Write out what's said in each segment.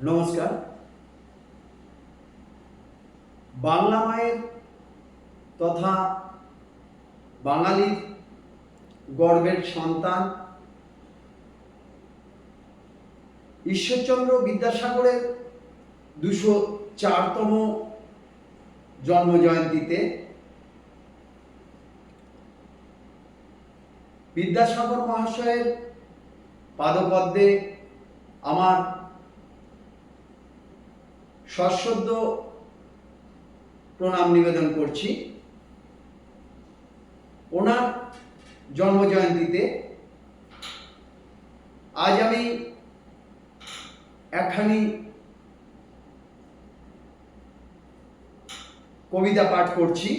নমস্কার। বাংলা মায়ের তথা বাঙালির গর্বের সন্তান ঈশ্বরচন্দ্র বিদ্যাসাগরের 204তম জন্মজয়ন্তীতে বিদ্যাসাগর মহাশয়ের পাদপদ্মে আমার সশ্রদ্ধ প্রণাম নিবেদন করছি। ওনার জন্মজয়ন্তীতে আজ আমি একখানি কবিতা পাঠ করছি।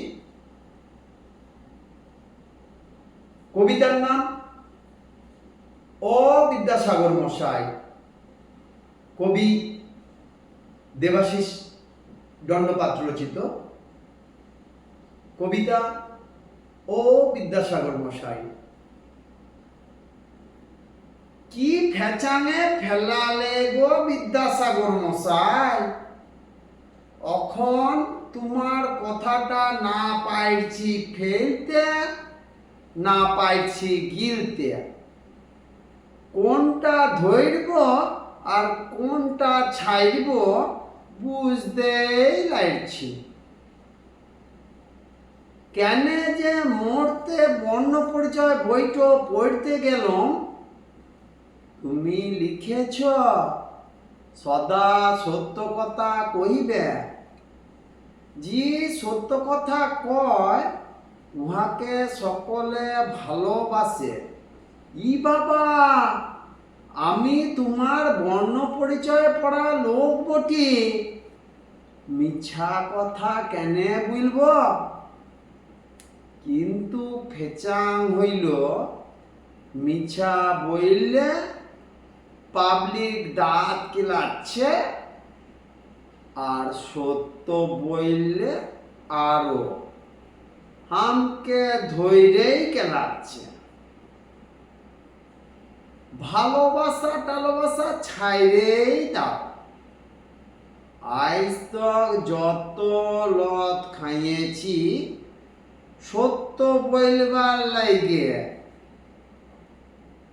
কবিতার নাম ও বিদ্যাসাগর মশাই। কবি দেবাশিস দণ্ডপাত্র রচিত কবিতা ও বিদ্যাসাগর মশাই। কি ফেচাঙে ফেলালে গো বিদ্যাসাগর মশাই, অখন তোমার কথাটা না পাইছি ফেলতে, না পাইছি গিলতে। কোনটা ধরব আর কোনটা ছাইড়ব বুঝতেই লাগছি। কেন যে মরতে বর্ণ পরিচয় বইটো পড়তে গেলাম, তুমি লিখেছ সদা সত্য কথা কহিবে। যে সত্য কথা কয় উহাকে সকলে ভালোবাসে। ই বাবা, আমি তোমার বর্ণ পরিচয় পড়া লোক বটি, মিছা কথা কেনে বলব? কিন্তু ফেচাং হইল মিছা বললে পাবলিক দাঁত কিলাচ্ছে, আর সত্য বললে আরো হামকে ধৈরেই কেলাচ্ছে। ভালোবাসা টালোবাসা ছাইরেই দাও। আজ তক যত লত খাইয়েছি সত্য বলবার লাইগে।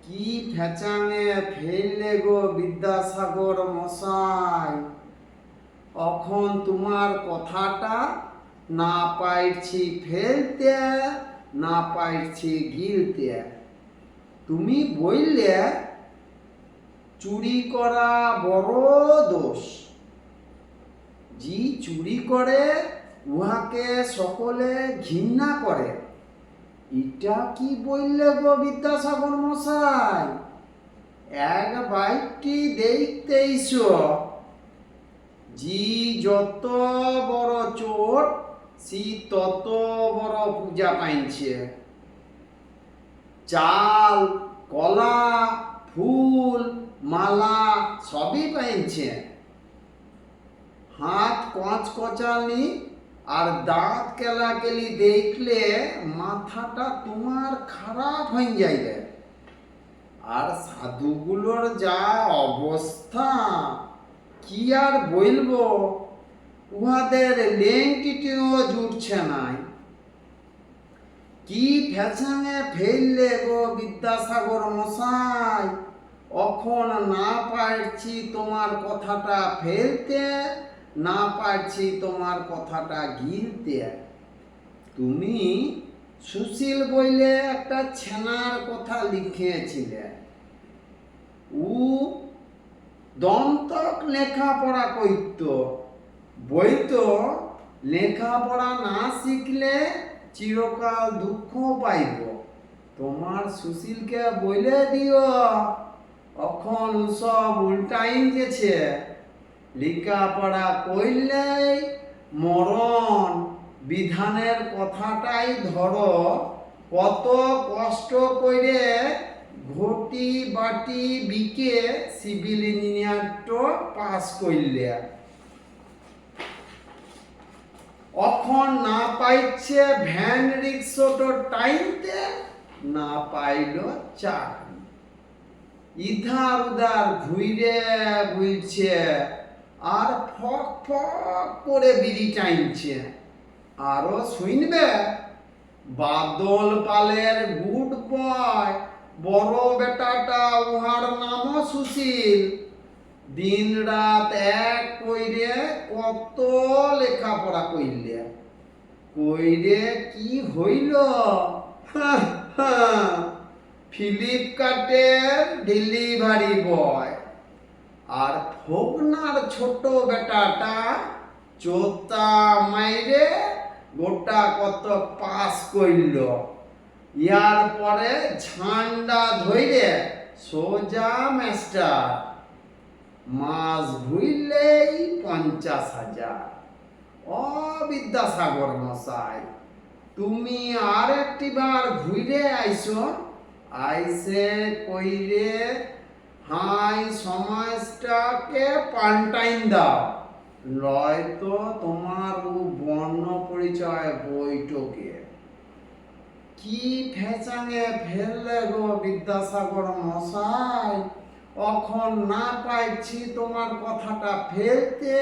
কি ফেচাঙে ফেললে গো বিদ্যাসাগর মশাই, অখন তোমার কথাটা না পাইছি ফেলতে, না পাইছি গিলতে। তুমি বললে চুরি করা বড় দোষ। যে চুরি করে উহাকে সকলে ঘৃণা করে। এটা কি বললে গো বিদ্যাসাগর মশাই? এক বাইকটি দেখতেইছ, জি যত বড় চোর সি তত বড় পূজা পাইছে। চাল কলা ফুল মালা সবই পাইছে। হাত কচকচানি আর দাঁত কেলাকেলি দেখলে মাথাটা তোমার খারাপ হয়ে যাইবে। আর সাধুগুলোর যা অবস্থা কি আর বলবো, উহাদের লেংটিটিও জুটছে নাই। কি ফ্যাশনে ফেললে গো বিদ্যাসাগর মশাই, অখন না পারছি তোমার কথাটা ফেলতে, না পারছি তোমার কথাটা গিলতে। তুমি সুশীল বইলে একটা ছেনার কথা লিখিয়েছিলে। ও দন্তক লেখাপড়া কইত, বইতো লেখাপড়া না শিখলে চিরকাল দুঃখ পাইব। তোমার সুশীলকে বলে দিও, এখন সব উল্টাইন গেছে। লেখাপড়া কইলেই মরণ, বিধানের কথাটাই ধরো। কত কষ্ট করে ঘটি বাটি বিকে সিভিল ইঞ্জিনিয়ারটো পাস করলে, অখন না পাইছে ভ্যান রিক্সোটো টাইমতে, না পাইল চাকরি। ইধার উধার ঘুরে বুলছে আর ফক ফক করে বিড়ি টাইনছে। আরো শুনবে, বাদল পালের গুড বয় বড় বেটাটা, উহার নামও সুশীল। দিন রাত এক কইরে কত লেখাপড়া কইলে, কইরে কি হইল? ফ্লিপকার্টের ডেলিভারি বয়। আর ফোকনার ছোট বেটাটা চোতা মাইরে গোটা কত পাস কইল। ইয়ার পরে ঝান্ডা ধইরে সোজা মাস্টার। মাস ভুইলেই 50,000। ও বিদ্যাসাগর মশাই, তুমি আর একটিবার ঘুরে আইসো, আইসে কইরে হাই সমাজটাকে পাল্টাইন দাও, নয়তো তোমার বর্ণ পরিচয় বইটকে। কি ফেচাঙে ফেললে গো বিদ্যাসাগর মশাই, এখন না পারছি তোমার কথাটা ফেলতে,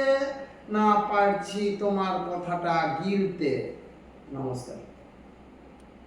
না পারছি তোমার কথাটা গিলতে। নমস্কার।